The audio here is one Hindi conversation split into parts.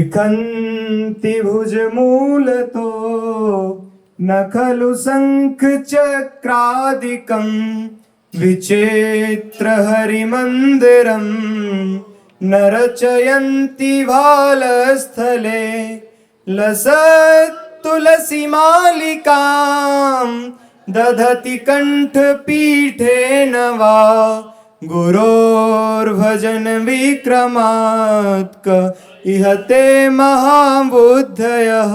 लिखन्ति भुजमूलतो न खलु शङ्खचक्रादिकं विचित्र हरिमन्दिरं न रचयन्ति भालस्थले लसत्तुलसीमालिकां दधति कण्ठपीठे न वा गुरोर्भजन विक्रमात् क इहते महाबुद्धयः।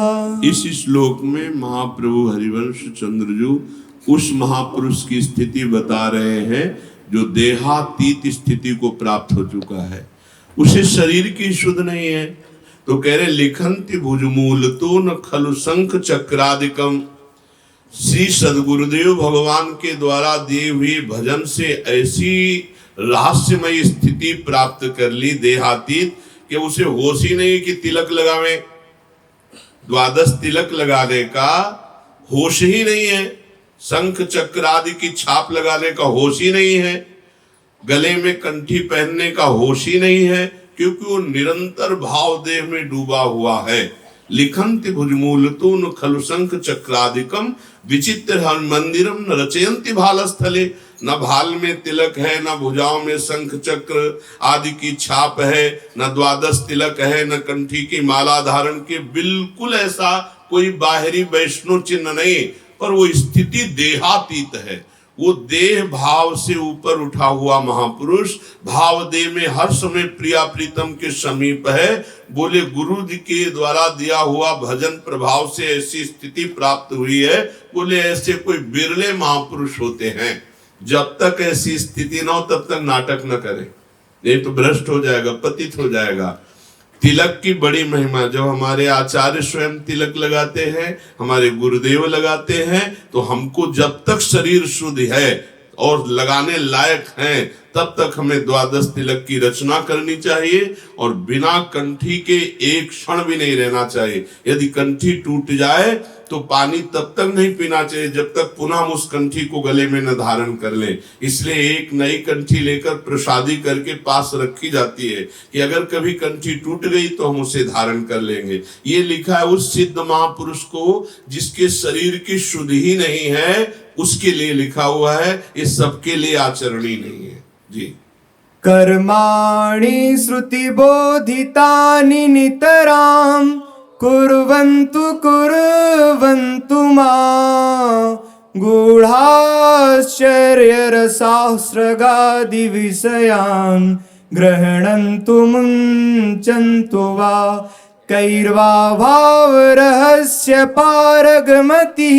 इस श्लोक में महाप्रभु हरिवंश चंद्रजू उस महापुरुष की स्थिति बता रहे हैं जो देहातीत स्थिति को प्राप्त हो चुका है, उसे शरीर की शुद्ध नहीं है। तो कह रहे लिखन्ति भुजमूल तो न खलु शंख चक्रादिकम। श्री सदगुरुदेव भगवान के द्वारा दिए हुए भजन से ऐसी रहस्यमय स्थिति प्राप्त कर ली देहातीत कि उसे होश ही नहीं कि तिलक लगावे, द्वादश तिलक लगाने का होश ही नहीं है, शंख चक्र आदि की छाप लगाने का होश ही नहीं है, गले में कंठी पहनने का होश ही नहीं है, क्योंकि वो निरंतर भाव देह में डूबा हुआ है। लिखन्ति भुजमूलतो न खलु शंख चक्रादिकम विचित्र मंदिरम न रचयन्ति भालस्थले। न भाल में तिलक है, न भुजाओं में शंख चक्र आदि की छाप है, न द्वादश तिलक है, न कंठी की माला धारण के बिल्कुल ऐसा कोई बाहरी वैष्णव चिन्ह नहीं, पर वो स्थिति देहातीत है। वो देह भाव से ऊपर उठा हुआ महापुरुष भाव देह में हर समय प्रिया प्रीतम के समीप है। बोले गुरु जी के द्वारा दिया हुआ भजन प्रभाव से ऐसी स्थिति प्राप्त हुई है। बोले ऐसे कोई बिरले महापुरुष होते हैं। जब तक ऐसी स्थिति न हो तब तक नाटक न करे, नहीं तो भ्रष्ट हो जाएगा, पतित हो जाएगा। तिलक की बड़ी महिमा, जब हमारे आचार्य स्वयं तिलक लगाते हैं, हमारे गुरुदेव लगाते हैं, तो हमको जब तक शरीर शुद्ध है और लगाने लायक हैं तब तक हमें द्वादश तिलक की रचना करनी चाहिए और बिना कंठी के एक क्षण भी नहीं रहना चाहिए। यदि कंठी टूट जाए तो पानी तब तक नहीं पीना चाहिए जब तक पुनः हम उस कंठी को गले में न धारण कर लें। इसलिए एक नई कंठी लेकर प्रसादी करके पास रखी जाती है कि अगर कभी कंठी टूट गई तो हम उसे धारण कर लेंगे। ये लिखा है उस सिद्ध महापुरुष को जिसके शरीर की शुद्ध ही नहीं है, उसके लिए लिखा हुआ है। ये सबके लिए आचरणीय नहीं है जी। कर्माणि श्रुति बोधितानि नितरां कुर्वन्तु कुर्वन्तु मां गूढाश्चर्यरसास्रगादि विषयान् गृह्णन्तु मुञ्चन्तु वा कैर्वा भावरहस्य पारगमतिः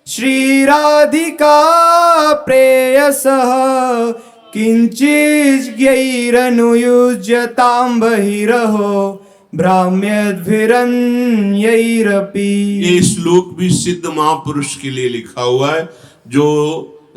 श्रीराधिका प्रेयसः किंचिज्ञैरनुयुज्यतां बहिरहो भ्राम्यद्भिरन्यैरपि। ये श्लोक भी सिद्ध महापुरुष के लिए लिखा हुआ है, जो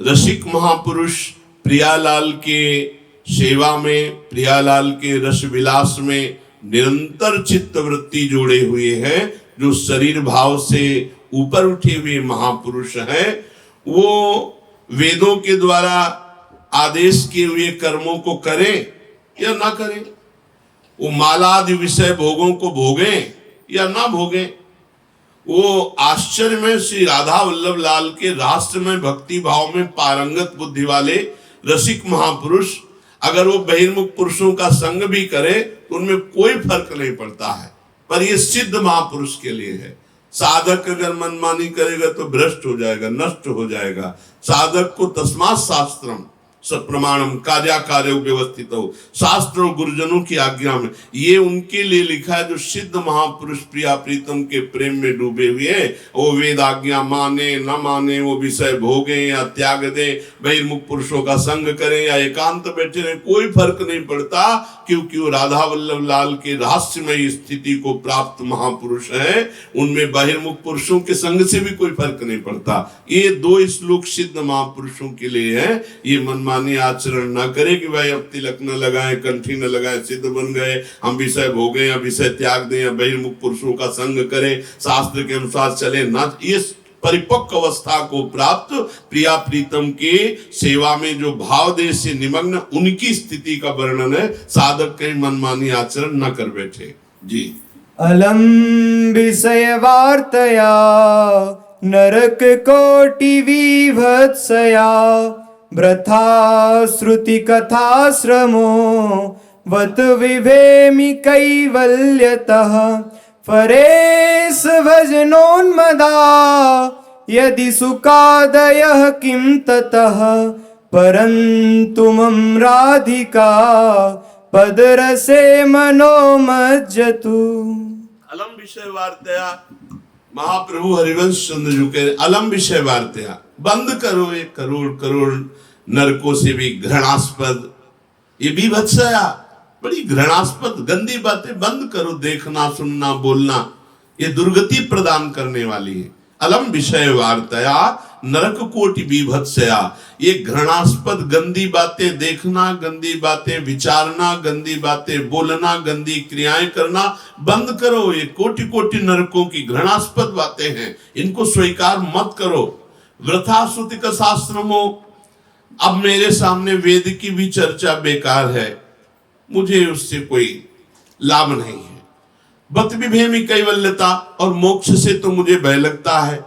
रसिक महापुरुष प्रियालाल के सेवा में, प्रियालाल के रस विलास में निरंतर चित्त वृत्ति जोड़े हुए हैं, जो शरीर भाव से ऊपर उठे हुए महापुरुष हैं। वो वेदों के द्वारा आदेश किए हुए कर्मों को करें या ना करें, वो मालादि विषय भोगों को भोगें या ना भोगें। वो आश्चर्य में श्री राधा वल्लभ लाल के राष्ट्र में भक्ति भाव में पारंगत बुद्धि वाले रसिक महापुरुष अगर वो बहिर्मुख पुरुषों का संग भी करे तो उनमें कोई फर्क नहीं पड़ता है। पर ये सिद्ध महापुरुष के लिए है। साधक अगर मनमानी करेगा तो भ्रष्ट हो जाएगा, नष्ट हो जाएगा। साधक को तस्मात् शास्त्रम सप्रमाणम कार्या कार्य व्यवस्थित हो, शास्त्र और गुरुजनों की आज्ञा में। ये उनके लिए लिखा है जो सिद्ध महापुरुष प्रिया प्रीतम के प्रेम में डूबे हुए हैं। वो वेद आज्ञा माने न माने, वो विषय भोगे या त्याग दे, बहिर्मुख पुरुषों का संग करें या एकांत बैठे रहे, कोई फर्क नहीं पड़ता, क्योंकि वो राधा वल्लभ लाल के रहस्यमय स्थिति को प्राप्त महापुरुष है। उनमें बहिर्मुख पुरुषों के संग से भी कोई फर्क नहीं पड़ता। ये दो श्लोक सिद्ध महापुरुषों के लिए है। ये मनमानी आचरण ना करे कि भाई अब तिलक न लगाए, कंठी न लगाए, सिद्ध बन गए, हम विषय भोगे या विषय त्याग दें या बहिर्मुख पुरुषों का संग करें, शास्त्र के अनुसार चले ना। ये परिपक्व अवस्था को प्राप्त प्रिया प्रीतम के सेवा में जो भाव देश से निमग्न, उनकी स्थिति का वर्णन है। साधक कहीं मनमानी आचरण न कर बैठे जी। अलम विषय वार्तया नरक कोटि विभत्सया वृथा श्रुति कथा श्रमो वत विभेमि कैवल्यतः परेश भजनोन्मदा यदि सुखादयः किं ततः परन्तु मम राधिका पदरसे मनोमज्जतु। अलम विषय वार्तया, महाप्रभु हरिवंश चंद्र जी कह रहे अलम विषय वार्तया, बंद करो ये करोड़ करोड़ नरकों से भी घृणास्पद, ये भी भत्सया बड़ी घृणास्पद गंदी बातें बंद करो, देखना सुनना बोलना ये दुर्गति प्रदान करने वाली है। अलम विषय वार्तया नरक कोटि विभत्सया, ये घृणास्पद गंदी बातें देखना, गंदी बातें विचारना, गंदी बातें बोलना, गंदी क्रियाएं करना बंद करो। ये कोटि कोटि नरकों की घृणास्पद बातें हैं, इनको स्वीकार मत करो। वृथा श्रुति का शास्त्रमो, अब मेरे सामने वेद की भी चर्चा बेकार है, मुझे उससे कोई लाभ नहीं है। भक्त विभेमी कैवल्यता, और मोक्ष से तो मुझे भय लगता है।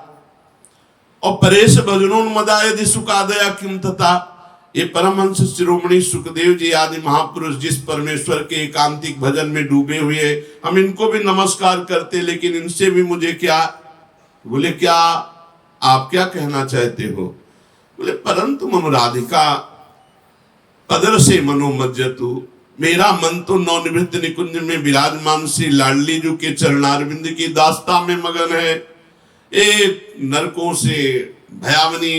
और परेश भजनोन्मदा यदि सुखादया किम तथा, ये परमहंस शिरोमणि सुखदेव जी आदि महापुरुष जिस परमेश्वर के एकांतिक भजन में डूबे हुए, हम इनको भी नमस्कार करते, लेकिन इनसे भी मुझे क्या। बोले क्या आप क्या कहना चाहते हो? बोले परंतु मम राधिका पदर से मनोमज्जतु, मेरा मन तो नवनिवृत्त निकुंज में विराजमान श्री लाडली जी के चरणारविंद की दास्ता में मगन है। एक नरकों से भयावनी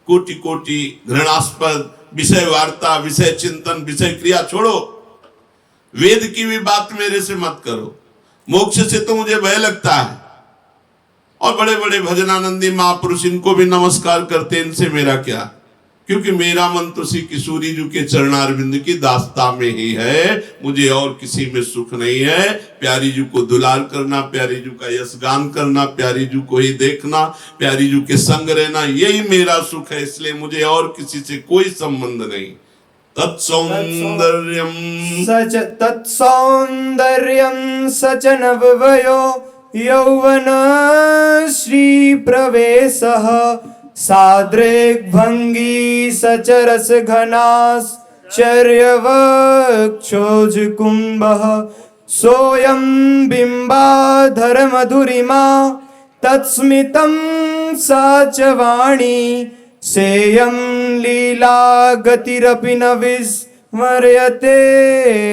कोटि कोटि घृणास्पद विषय वार्ता, विषय चिंतन, विषय क्रिया छोड़ो, वेद की भी बात मेरे से मत करो, मोक्ष से तो मुझे भय लगता है। और बड़े बड़े भजनानंदी महापुरुष इनको भी नमस्कार करते, इनसे मेरा क्या, क्योंकि मेरा मन तो श्री किशोरी जी के चरणारविंद की दास्ता में ही है, मुझे और किसी में सुख नहीं है। प्यारी जी को दुलार करना, प्यारी जी का यशगान करना, प्यारी जी को ही देखना, प्यारी जी के संग रहना, यही मेरा सुख है, इसलिए मुझे और किसी से कोई संबंध नहीं। तत्सौंदर्यम सच नववयो यौवन श्री प्रवेशः साद्रेग्भंगी सचरस घनाश्चर्यवक्षोज कुंभः सोयं बिंबाधर मधुरिमा तत्स्मितं सा च वाणी सेयं लीला गतिरपि न विस्मर्यते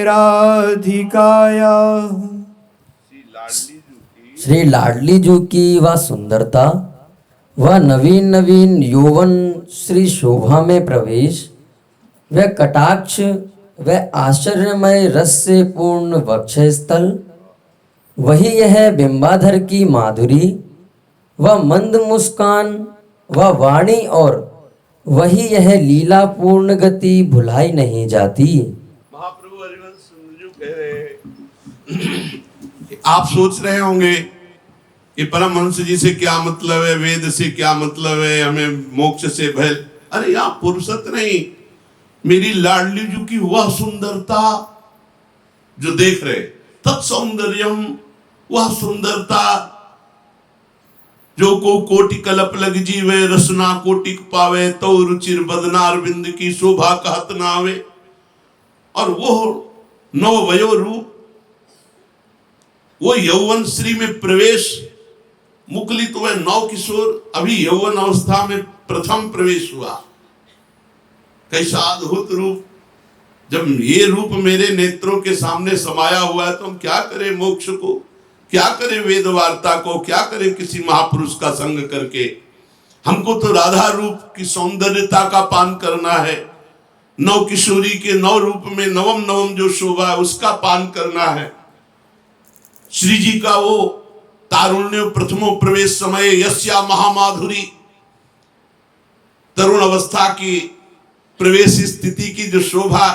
राधिकाया। श्री लाडली जी की वह सुंदरता, वह नवीन नवीन यौवन श्री शोभा में प्रवेश, वह कटाक्ष, वह आश्चर्यमय रस से पूर्ण वक्षस्थल, वही यह बिंबाधर की माधुरी, वह मंद मुस्कान, वह वाणी, और वही यह लीला पूर्ण गति भुलाई नहीं जाती। महाप्रभु हरिवंश जी कह रहे हैं, आप सोच रहे होंगे कि परमहंस जी से क्या मतलब है, वेद से क्या मतलब है, हमें मोक्ष से भय। अरे यहाँ पुरुषत नहीं, मेरी लाडली जी की वह सुंदरता जो देख रहे, तत्सौंदर्यम, वह सुंदरता जो को कोटि कलप लग जीवे, रसना कोटिक पावे, तो रुचिर बदनारविंद की शोभा कहत न आवे। और वो नव वयो रूप, वो यौवन श्री में प्रवेश, मुकुलित हुए नव किशोर, अभी यौवन अवस्था में प्रथम प्रवेश हुआ। कैसा अद्भुत रूप! जब ये रूप मेरे नेत्रों के सामने समाया हुआ है तो हम क्या करें मोक्ष को, क्या करें वेद वार्ता को, क्या करें किसी महापुरुष का संग करके। हमको तो राधा रूप की सौंदर्यता का पान करना है, नव किशोरी के नव रूप में नवम नवम जो शोभा है उसका पान करना है। श्री जी का वो तारुण्य प्रथमो प्रवेश समय, यस्या महामाधुरी, तरुण अवस्था की प्रवेश स्थिति की जो शोभा,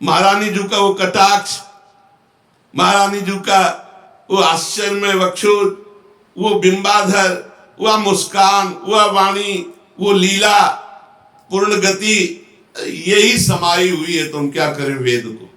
महारानी जी का वो कटाक्ष, महारानी जी का वो आश्चर्यमय वक्षोज, वो बिंबाधर, वह मुस्कान, वह वाणी, वो लीला पूर्ण गति, यही समाई हुई है। तो हम क्या करें वेद को,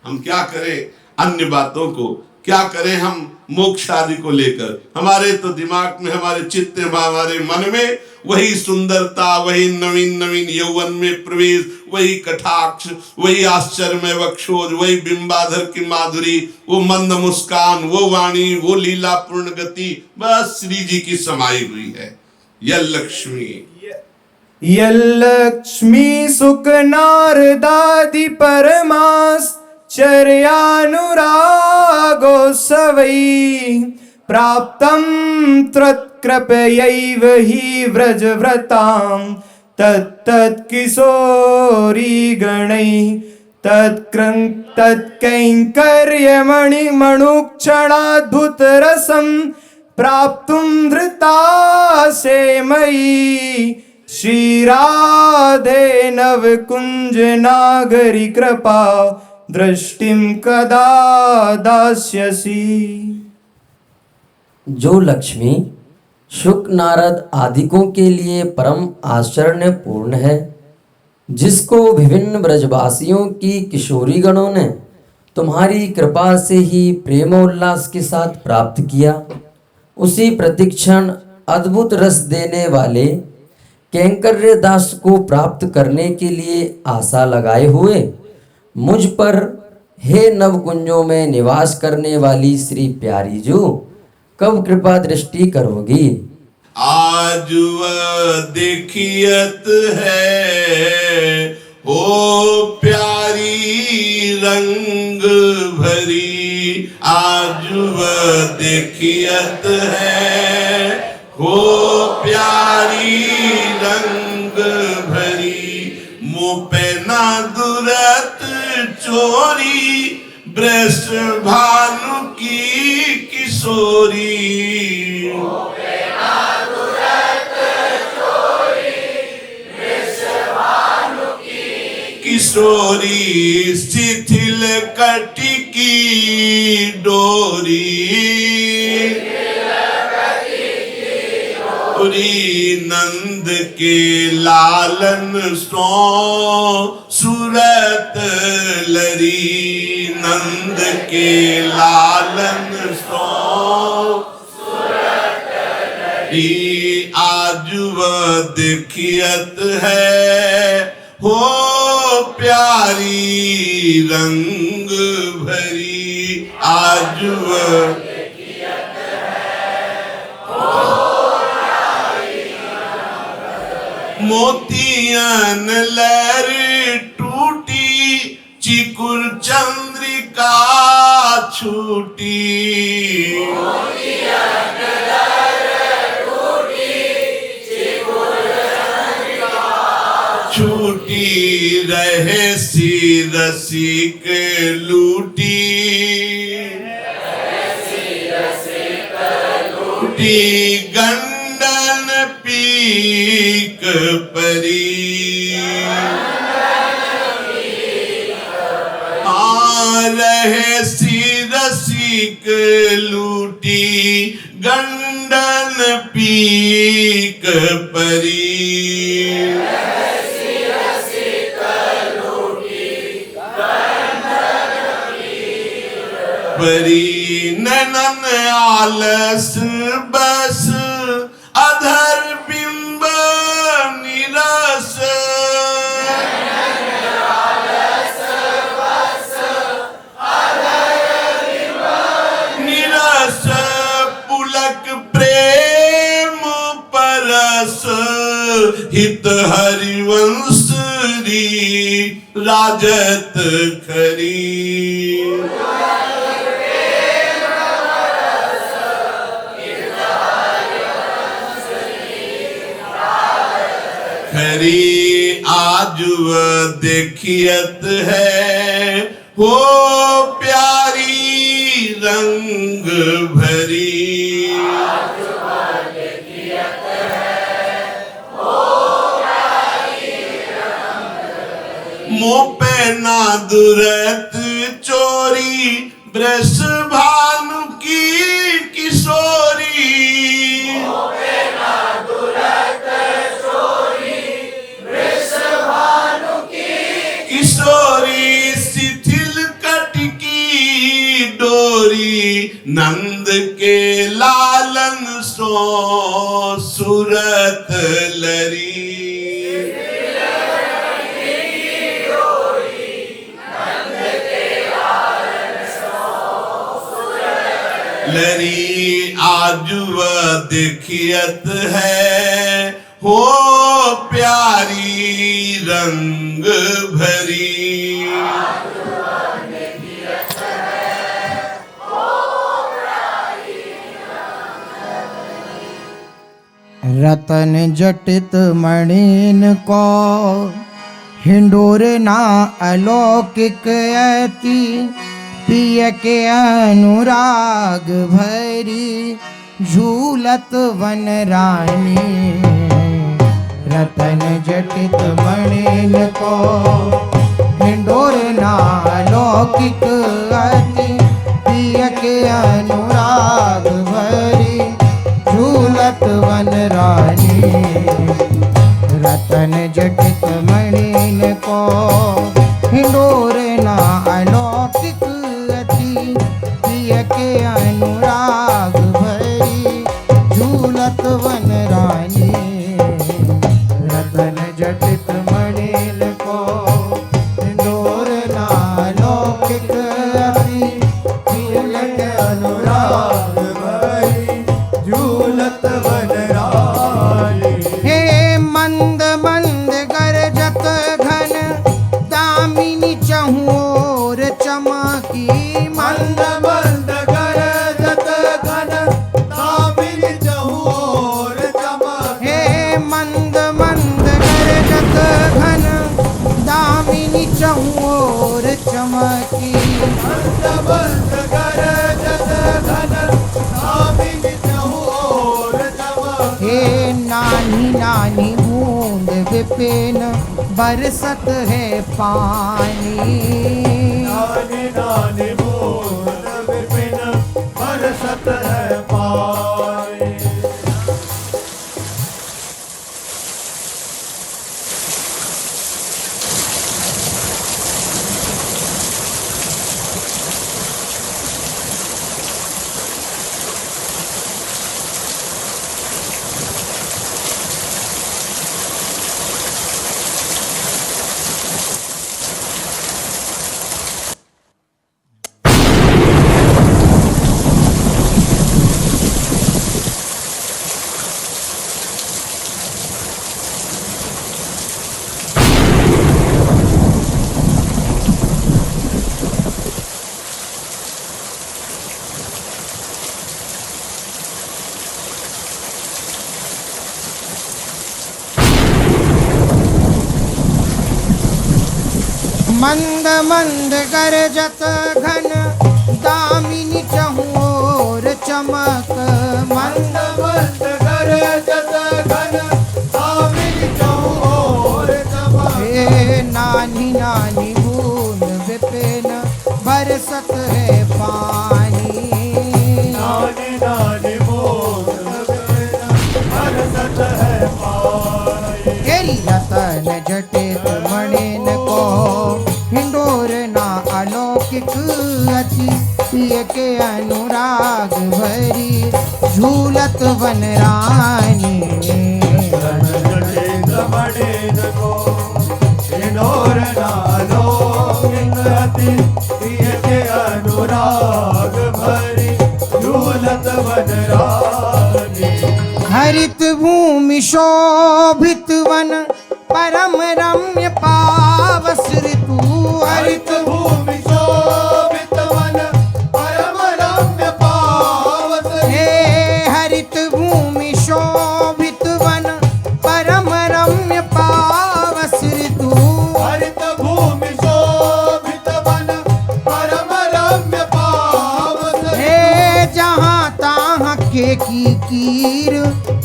हम क्या करें अन्य बातों को, क्या करें हम मोक्ष आदि को लेकर? हमारे तो दिमाग में, हमारे चित्त में, हमारे मन में वही सुंदरता, वही नवीन नवीन यौवन में प्रवेश, वही कटाक्ष, वही आश्चर्य में वक्षोज, वही बिंबाधर की माधुरी, वो मंद मुस्कान, वो वाणी, वो लीला पूर्ण गति, बस श्री जी की समाई हुई है। यह लक्ष्मी यल्लक्ष्मी सुख नारदादि परमाश्चर्यानुरागो सवै प्राप्तं त्वत्कृपयैव हि व्रजव्रतां तत्तत्किशोरीगणैः तत्कैङ्कर्यमणिमणुक्षणाद्भुतरसं प्राप्तुं धृतासे मयि श्रीराधे नवकुञ्ज नागरी कृपा दृष्टिं कदा दास्यसि। जो लक्ष्मी शुक नारद आदिकों के लिए परम आश्चर्य पूर्ण है, जिसको विभिन्न ब्रजवासियों की किशोरी गणों ने तुम्हारी कृपा से ही प्रेमोल्लास के साथ प्राप्त किया, उसी प्रतिक्षण अद्भुत रस देने वाले कैंकर्य दास को प्राप्त करने के लिए आशा लगाए हुए मुझ पर हे नवकुंजों में निवास करने वाली श्री प्यारी जो कब कृपा दृष्टि करोगी? आज वह देखियत है ओ प्यारी रंग भरी, आज वह देखियत है हो प्यारी रंग भरी, मुँह पे ना दुरत चोरी, ब्रस भानु की किशोरी, किशोरी शिथिल कटिकी डोरी, नंद के लालन सो सूरत लरी, नंद के लालन सो सूरत लरी, आज वह देखियत है हो प्यारी रंग भरी, आज वह मोतियन लहर टूटी, चिकुर चंद्रिका छूटी, मोतियन लहर टूटी, चिकुर चंद्रिका छूटी, रहे सी रसिक लूटी, गंडन पीक परी, रहे सी रसिक लूटी, गंडन पीक परी, परी नैनन आलस बस अधर बिंब निरस, निरस पुलक प्रेम परस, हित हरिवंश री राजत खरी, खरी आज वह देखियत है हो प्यारी रंग भरी, आज वह देखियत है हो प्यारी रंग भरी, मुँह पे ना दुरत चोरी, ब्रश भानु की किशोरी, किशोरी शिथिल कटकी डोरी, नंद के लालन सो सूरत लरी। लरी आज वह देखियत है हो प्यारी रंग भरी। रतन जटित मणिन को हिंडोर ना अलौकिक अति पिय के अनुराग भरी झूलत वन रानी। रतन जटित मणिन को हिंडोर ना अलौकिक अति पिय के अनुराग भरी झूलत वन रानी। रतन जटित मणिन को हिंडोर ना अलौकिक अति प्रिय के अनुराग भरी झूलत वन रानी। रतन जटित मणिन को हिंडोर ना अलौकिक अति प्रिय के अनुराग भरी झूलत वन रानी। हे मंद मंद गरजत घन दामिनी चहुओर चमकी। मंद मंद गरजत घन दामिनी चहुओर चमकी। हे मंद मंद गरजत घन दामिनी चहुओर चमकी। मंद मंद गरजत घन दामिनी चहुओर चमकी। हे नानी नानी बूंद विपिन बरसत है पानी। नानी नानी बूंद विपिन बरसत है पानी। मंद मंद गरजत घन दामिनी चहुओर चमक। मंद मंद गरजत घन दामिनी चहुओर चमक। हे नानी नानी बूंद विपिन बरसत है पानी। नानी नानी बूंद विपिन बरसत है पानी। हे रतन जटित मणिन को हिंडोर ना अलौकिक अति प्रिय के अनुराग भरी झूलत वन रानी। जटित मणिन को हिंडोर ना अलौकिक अति प्रिय के अनुराग भरी झूलत वन रानी। हरित भूमि शोभित वन परम रम्य पावस ऋतु। हरित भूमि शोभित वन परम रम्य पावस। हे हरित भूमि शोभित वन परम रम्य पावस ऋतु। हरित भूमि शोभित वन परम रम्य पावस। हे जहाँ तहाँ के कीर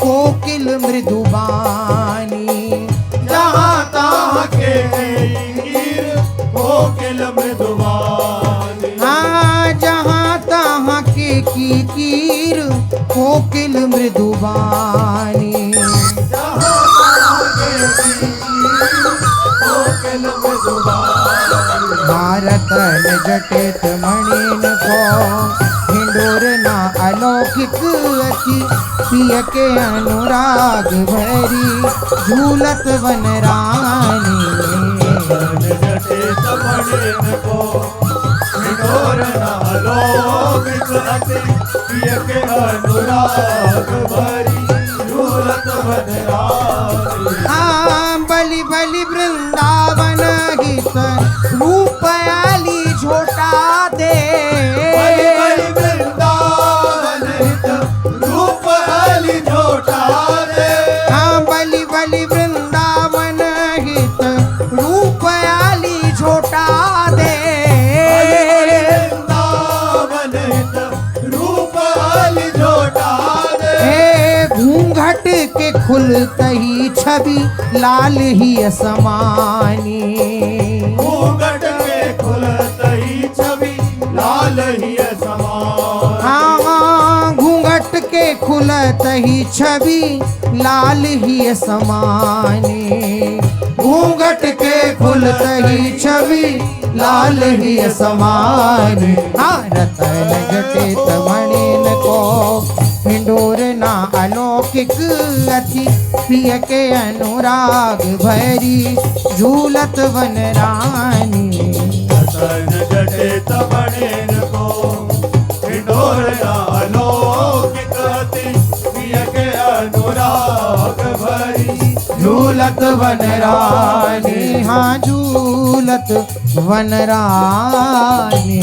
कोकिल मृदुबानी। जहाँ तहाँ के कीर कोकिल मृदुबानी। हाँ जहाँ तहाँ के कीर कोकिल मृदुबानी। जहाँ तहाँ के कीर कोकिल मृदुबानी। रतन जटित मणिन को हिंडोर ना अलौकिक अति पिय के अनुराग भरी झूलत वन रानी जटित मणिन को हिंडोर ना अलौकिक अति पिय के अनुराग भरी झूलत वन रानी। बलि बलि वृंदावन हित रूप आली झोटा दे बलि बलि वृंदावन हित रूप आली झोटा दे। बलि बलि वृंदावन हित रूप आली झोटा दे वृंदावन हित रूप आली झोटा दे। घूंघट के खुलत ही छवि लाल ही समानी घूंघट के खुलत ही छवि लाल ही समान। घूंघट के खुलत ही छवि लाल ही समानी घूंघट के खुलत ही छवि लाल ही समानी। रतन जटित मणिन को हिंडोर ना अलौकिक अति पिय के अनुराग भरी झूलत वन रानी रतन जटित मणिन को हिंडोर ना अलौकिक अति पिय के अनुराग भरी झूलत वन रानी झूलत वन रानी।